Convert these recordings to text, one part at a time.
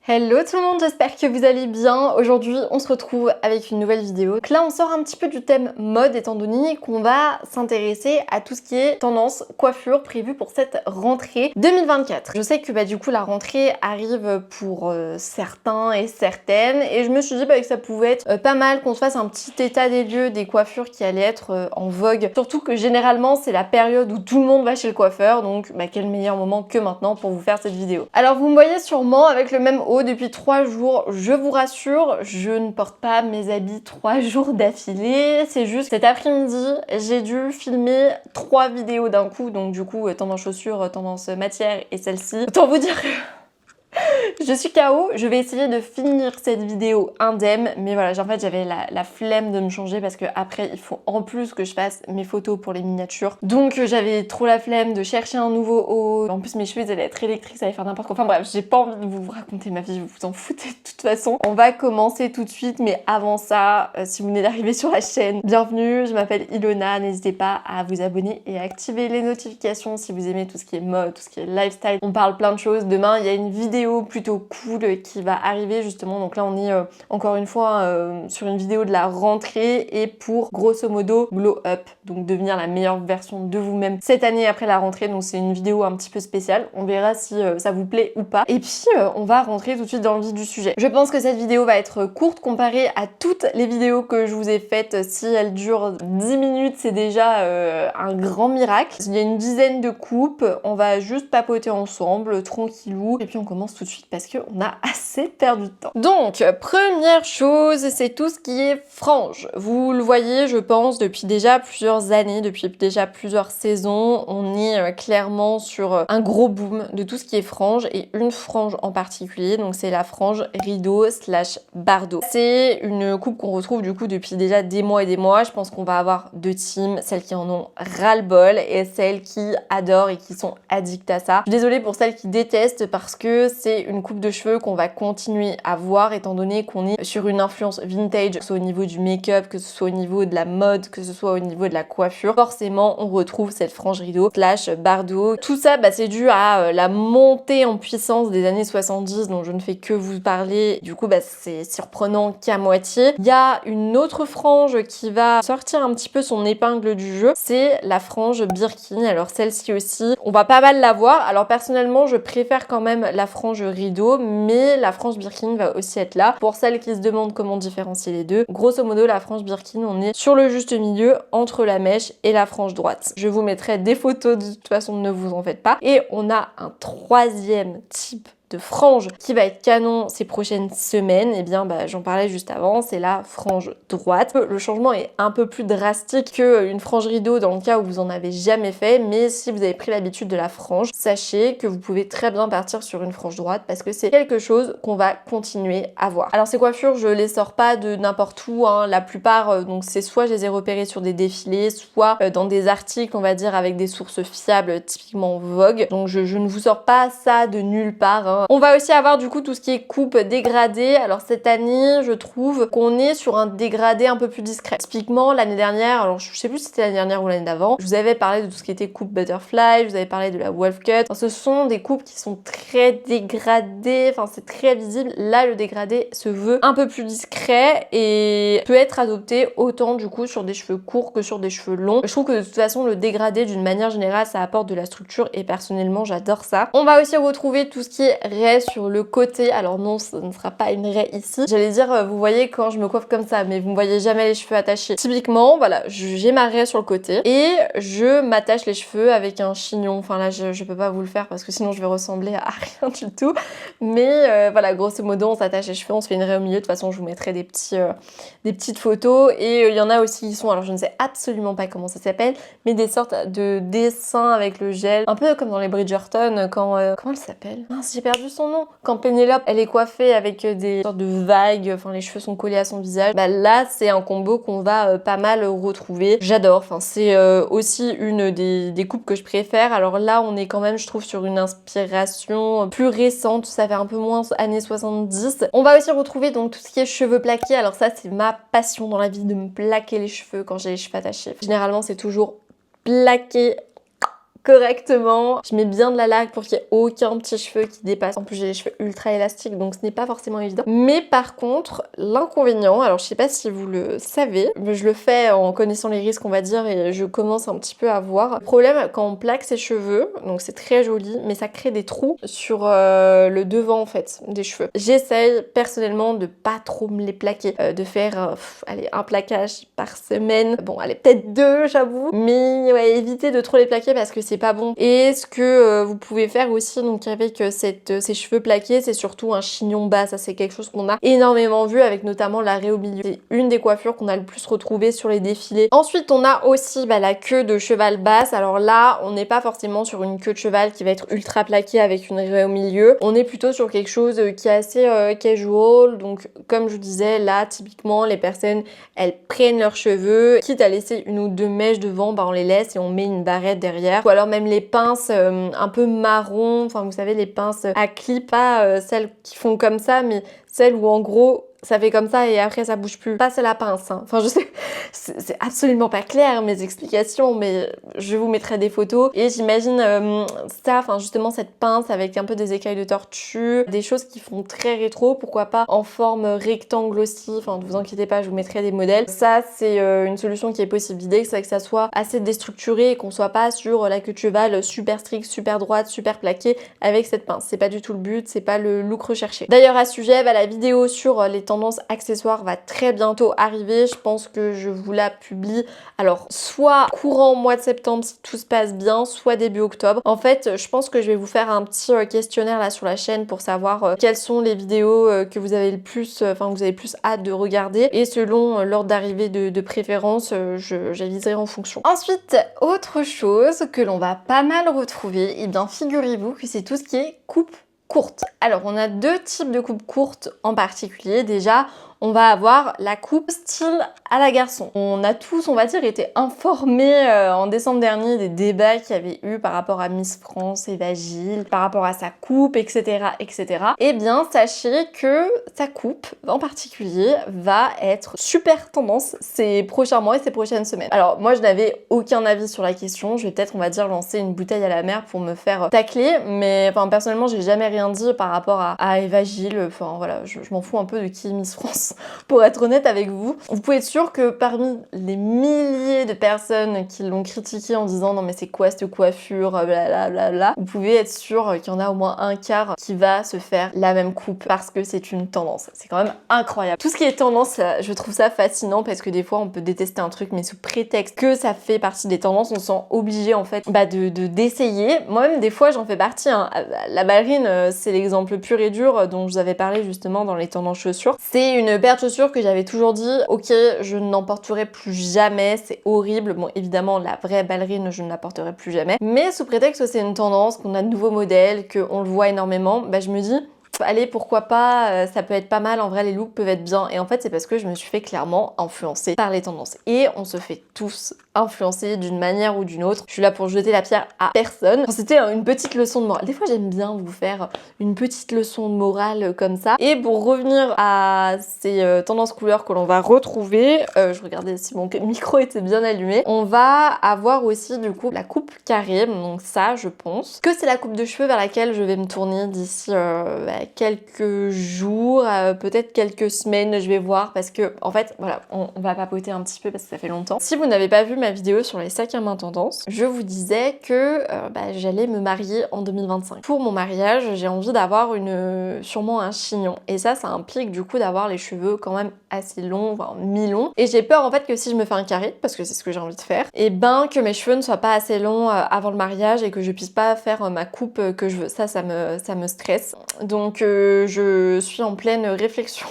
Hello tout le monde, j'espère que vous allez bien. Aujourd'hui, on se retrouve avec une nouvelle vidéo. Donc là, on sort un petit peu du thème mode étant donné qu'on va s'intéresser à tout ce qui est tendance coiffure prévue pour cette rentrée 2024. Je sais que du coup, la rentrée arrive pour certains et certaines et je me suis dit que ça pouvait être pas mal qu'on se fasse un petit état des lieux des coiffures qui allaient être en vogue. Surtout que généralement, c'est la période où tout le monde va chez le coiffeur, donc quel meilleur moment que maintenant pour vous faire cette vidéo. Alors vous me voyez sûrement avec le même haut depuis 3 jours, je vous rassure, je ne porte pas mes habits 3 jours d'affilée, c'est juste cet après-midi, j'ai dû filmer 3 vidéos d'un coup, donc du coup tendance chaussures, tendance matière et celle-ci. Autant vous dire que je suis KO, je vais essayer de finir cette vidéo indemne, mais voilà, en fait j'avais la flemme de me changer parce que après il faut en plus que je fasse mes photos pour les miniatures. Donc j'avais trop la flemme de chercher un nouveau haut. En plus mes cheveux ils allaient être électriques, ça allait faire n'importe quoi. Enfin bref, j'ai pas envie de vous raconter ma vie, vous en foutez de toute façon. On va commencer tout de suite, mais avant ça, si vous venez d'arriver sur la chaîne, bienvenue, je m'appelle Ilona, n'hésitez pas à vous abonner et à activer les notifications si vous aimez tout ce qui est mode, tout ce qui est lifestyle. On parle plein de choses. Demain il y a une vidéo plutôt cool qui va arriver justement, donc là on est encore une fois sur une vidéo de la rentrée et pour grosso modo glow up, donc devenir la meilleure version de vous-même cette année après la rentrée. Donc c'est une vidéo un petit peu spéciale, on verra si ça vous plaît ou pas, et puis on va rentrer tout de suite dans le vif du sujet. Je pense que cette vidéo va être courte comparée à toutes les vidéos que je vous ai faites. Si elle dure 10 minutes c'est déjà un grand miracle. Il y a une dizaine de coupes, on va juste papoter ensemble tranquillou et puis on commence tout de suite parce qu'on a assez perdu de temps. Donc, première chose, c'est tout ce qui est frange. Vous le voyez, je pense, depuis déjà plusieurs années, depuis déjà plusieurs saisons, on est clairement sur un gros boom de tout ce qui est frange et une frange en particulier, donc c'est la frange rideau slash bardeau. C'est une coupe qu'on retrouve du coup depuis déjà des mois et des mois. Je pense qu'on va avoir deux teams, celles qui en ont ras-le-bol et celles qui adorent et qui sont addictes à ça. Je suis désolée pour celles qui détestent parce que c'est une coupe de cheveux qu'on va continuer à voir étant donné qu'on est sur une influence vintage, que ce soit au niveau du make-up, que ce soit au niveau de la mode, que ce soit au niveau de la coiffure. Forcément, on retrouve cette frange rideau slash bardeau. Tout ça, c'est dû à la montée en puissance des années 70 dont je ne fais que vous parler. Du coup, c'est surprenant qu'à moitié. Il y a une autre frange qui va sortir un petit peu son épingle du jeu, c'est la frange Birkin. Alors celle-ci aussi, on va pas mal la voir. Alors personnellement, je préfère quand même la frange rideau, mais la frange Birkin va aussi être là. Pour celles qui se demandent comment différencier les deux, grosso modo la frange Birkin, on est sur le juste milieu entre la mèche et la frange droite. Je vous mettrai des photos, de toute façon ne vous en faites pas. Et on a un troisième type de frange qui va être canon ces prochaines semaines. Et bien j'en parlais juste avant, c'est la frange droite. Le changement est un peu plus drastique qu'une frange rideau dans le cas où vous en avez jamais fait, mais si vous avez pris l'habitude de la frange, sachez que vous pouvez très bien partir sur une frange droite parce que c'est quelque chose qu'on va continuer à voir. Alors ces coiffures, je les sors pas de n'importe où, hein. La plupart, donc c'est soit je les ai repérées sur des défilés, soit dans des articles, on va dire, avec des sources fiables, typiquement Vogue. Donc je ne vous sors pas ça de nulle part, hein. On va aussi avoir du coup tout ce qui est coupe dégradée. Alors cette année, je trouve qu'on est sur un dégradé un peu plus discret. Typiquement l'année dernière, alors je sais plus si c'était l'année dernière ou l'année d'avant, je vous avais parlé de tout ce qui était coupe butterfly, je vous avais parlé de la wolf cut. Enfin, ce sont des coupes qui sont très dégradées, enfin c'est très visible. Là le dégradé se veut un peu plus discret et peut être adopté autant du coup sur des cheveux courts que sur des cheveux longs. Je trouve que de toute façon le dégradé d'une manière générale ça apporte de la structure et personnellement j'adore ça. On va aussi retrouver tout ce qui est raie sur le côté. Alors non, ce ne sera pas une raie ici. J'allais dire, vous voyez quand je me coiffe comme ça, mais vous ne voyez jamais les cheveux attachés. Typiquement, voilà, j'ai ma raie sur le côté et je m'attache les cheveux avec un chignon. Enfin là, je peux pas vous le faire parce que sinon je vais ressembler à rien du tout. Mais voilà, grosso modo, on s'attache les cheveux, on se fait une raie au milieu. De toute façon, je vous mettrai des petites photos. Et il y en a aussi qui sont, alors je ne sais absolument pas comment ça s'appelle, mais des sortes de dessins avec le gel. Un peu comme dans les Bridgerton, quand... comment elle s'appelle? J'ai perdu son nom. Quand Pénélope elle est coiffée avec des sortes de vagues, enfin les cheveux sont collés à son visage, là c'est un combo qu'on va pas mal retrouver. J'adore, enfin c'est aussi une des coupes que je préfère. Alors là on est quand même je trouve sur une inspiration plus récente, ça fait un peu moins années 70. On va aussi retrouver donc tout ce qui est cheveux plaqués. Alors ça c'est ma passion dans la vie, de me plaquer les cheveux quand j'ai les cheveux attachés. Généralement c'est toujours plaqué correctement. Je mets bien de la laque pour qu'il n'y ait aucun petit cheveu qui dépasse. En plus j'ai les cheveux ultra élastiques donc ce n'est pas forcément évident. Mais par contre l'inconvénient, alors je sais pas si vous le savez, mais je le fais en connaissant les risques on va dire et je commence un petit peu à voir. Le problème quand on plaque ses cheveux, donc c'est très joli, mais ça crée des trous sur le devant en fait des cheveux. J'essaye personnellement de pas trop me les plaquer, de faire allez, un plaquage par semaine. Bon allez peut-être 2 j'avoue, mais ouais évitez de trop les plaquer parce que c'est pas bon. Et ce que vous pouvez faire aussi donc avec ces cheveux plaqués, c'est surtout un chignon bas. Ça c'est quelque chose qu'on a énormément vu avec notamment l'arrêt au milieu. C'est une des coiffures qu'on a le plus retrouvées sur les défilés. Ensuite on a aussi la queue de cheval basse. Alors là on n'est pas forcément sur une queue de cheval qui va être ultra plaquée avec une raie au milieu. On est plutôt sur quelque chose qui est assez casual. Donc comme je vous disais là typiquement les personnes elles prennent leurs cheveux, quitte à laisser une ou deux mèches devant, on les laisse et on met une barrette derrière. Ou alors même les pinces un peu marron, enfin vous savez les pinces à clip, pas celles qui font comme ça mais celles où en gros ça fait comme ça et après ça bouge plus. Pas c'est la pince, hein. Enfin je sais, c'est absolument pas clair mes explications, mais je vous mettrai des photos. Et j'imagine ça, enfin justement cette pince avec un peu des écailles de tortue, des choses qui font très rétro, pourquoi pas en forme rectangle aussi, enfin ne vous inquiétez pas, je vous mettrai des modèles. Ça c'est une solution qui est possible d'idée, c'est que ça soit assez déstructuré et qu'on soit pas sur la queue de cheval super stricte, super droite, super plaquée avec cette pince. C'est pas du tout le but, c'est pas le look recherché. D'ailleurs à ce sujet, la vidéo sur les tendances accessoires va très bientôt arriver. Je pense que je vous la publie alors soit courant mois de septembre si tout se passe bien, soit début octobre. En fait je pense que je vais vous faire un petit questionnaire là sur la chaîne pour savoir quelles sont les vidéos que vous avez le plus, vous avez plus hâte de regarder et selon l'ordre d'arrivée de préférence j'aviserai en fonction. Ensuite autre chose que l'on va pas mal retrouver, et bien figurez-vous que c'est tout ce qui est coupe courte. Alors on a 2 types de coupes courtes en particulier. Déjà on va avoir la coupe style à la garçon. On a tous, on va dire, été informés en décembre dernier des débats qu'il y avait eu par rapport à Miss France, Eva Gilles, par rapport à sa coupe, etc. etc. Eh bien, sachez que sa coupe, en particulier, va être super tendance ces prochains mois et ces prochaines semaines. Alors, moi, je n'avais aucun avis sur la question. Je vais peut-être, on va dire, lancer une bouteille à la mer pour me faire tacler. Mais, personnellement, j'ai jamais rien dit par rapport à Eva Gilles. Enfin, voilà, je m'en fous un peu de qui est Miss France. Pour être honnête avec vous, vous pouvez être sûr que parmi les milliers de personnes qui l'ont critiqué en disant non mais c'est quoi cette coiffure, blablabla, vous pouvez être sûr qu'il y en a au moins un quart qui va se faire la même coupe parce que c'est une tendance. C'est quand même incroyable. Tout ce qui est tendance, je trouve ça fascinant parce que des fois on peut détester un truc mais sous prétexte que ça fait partie des tendances, on se sent obligé en fait d'essayer. Moi-même des fois j'en fais partie, hein. La ballerine c'est l'exemple pur et dur dont je vous avais parlé justement dans les tendances chaussures. C'est une paire de chaussures que j'avais toujours dit ok je n'en porterai plus jamais, c'est horrible. Bon évidemment la vraie ballerine je ne la porterai plus jamais, mais sous prétexte que c'est une tendance, qu'on a de nouveaux modèles, qu'on le voit énormément, je me dis allez pourquoi pas, ça peut être pas mal, en vrai les looks peuvent être bien. Et en fait c'est parce que je me suis fait clairement influencer par les tendances et on se fait tous influencer d'une manière ou d'une autre. Je suis là pour jeter la pierre à personne. C'était une petite leçon de morale. Des fois j'aime bien vous faire une petite leçon de morale comme ça. Et pour revenir à ces tendances couleurs que l'on va retrouver, je regardais si mon micro était bien allumé, on va avoir aussi du coup la coupe carrée. Donc ça je pense que c'est la coupe de cheveux vers laquelle je vais me tourner d'ici quelques jours, peut-être quelques semaines, je vais voir parce que en fait voilà, on va papoter un petit peu parce que ça fait longtemps. Si vous n'avez pas vu ma vidéo sur les sacs à main tendance, je vous disais que j'allais me marier en 2025. Pour mon mariage, j'ai envie d'avoir sûrement un chignon et ça implique du coup d'avoir les cheveux quand même assez longs, mi-longs, et j'ai peur en fait que si je me fais un carré, parce que c'est ce que j'ai envie de faire, et que mes cheveux ne soient pas assez longs avant le mariage et que je puisse pas faire ma coupe que je veux. Ça me stresse. Donc je suis en pleine réflexion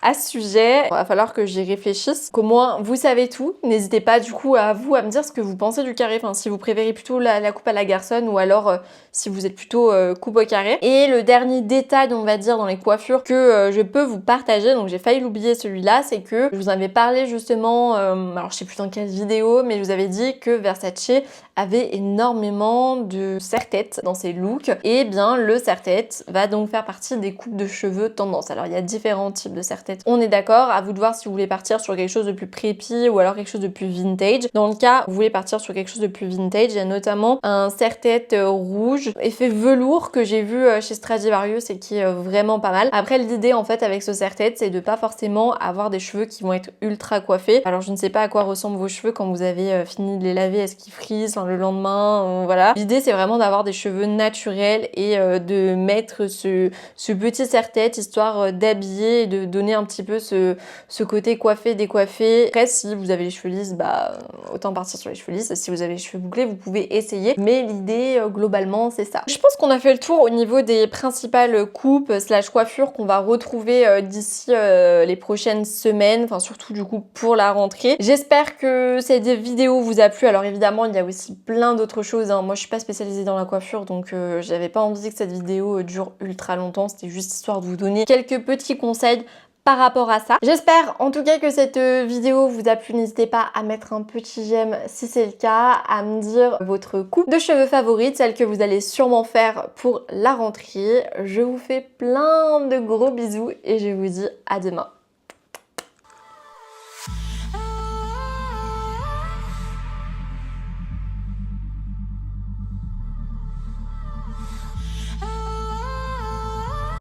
à ce sujet. Il va falloir que j'y réfléchisse, qu'au moins vous savez tout. N'hésitez pas du coup à me dire ce que vous pensez du carré, si vous préférez plutôt la coupe à la garçonne ou alors si vous êtes plutôt coupe au carré. Et le dernier détail on va dire dans les coiffures que je peux vous partager, donc j'ai failli l'oublier celui-là, c'est que je vous avais parlé justement, alors je sais plus dans quelle vidéo, mais je vous avais dit que Versace avait énormément de serre-tête dans ses looks, et bien le serre-tête va donc faire partie des coupes de cheveux tendance. Alors il y a différents types de serre-tête serre-tête. On est d'accord, à vous de voir si vous voulez partir sur quelque chose de plus prépi ou alors quelque chose de plus vintage. Dans le cas où vous voulez partir sur quelque chose de plus vintage, il y a notamment un serre-tête rouge effet velours que j'ai vu chez Stradivarius et qui est vraiment pas mal. Après, l'idée en fait avec ce serre-tête, c'est de pas forcément avoir des cheveux qui vont être ultra coiffés. Alors je ne sais pas à quoi ressemblent vos cheveux quand vous avez fini de les laver, est-ce qu'ils frisent le lendemain, voilà. L'idée c'est vraiment d'avoir des cheveux naturels et de mettre ce petit serre-tête histoire d'habiller et de donner un petit peu ce côté coiffé, décoiffé. Après, si vous avez les cheveux lisses, bah autant partir sur les cheveux lisses. Si vous avez les cheveux bouclés, vous pouvez essayer. Mais l'idée, globalement, c'est ça. Je pense qu'on a fait le tour au niveau des principales coupes slash coiffures qu'on va retrouver d'ici les prochaines semaines. Enfin, surtout du coup pour la rentrée. J'espère que cette vidéo vous a plu. Alors évidemment, il y a aussi plein d'autres choses, hein. Moi, je suis pas spécialisée dans la coiffure, donc j'avais pas envie que cette vidéo dure ultra longtemps. C'était juste histoire de vous donner quelques petits conseils par rapport à ça. J'espère en tout cas que cette vidéo vous a plu. N'hésitez pas à mettre un petit j'aime si c'est le cas, à me dire votre coupe de cheveux favorite, celle que vous allez sûrement faire pour la rentrée. Je vous fais plein de gros bisous et je vous dis à demain.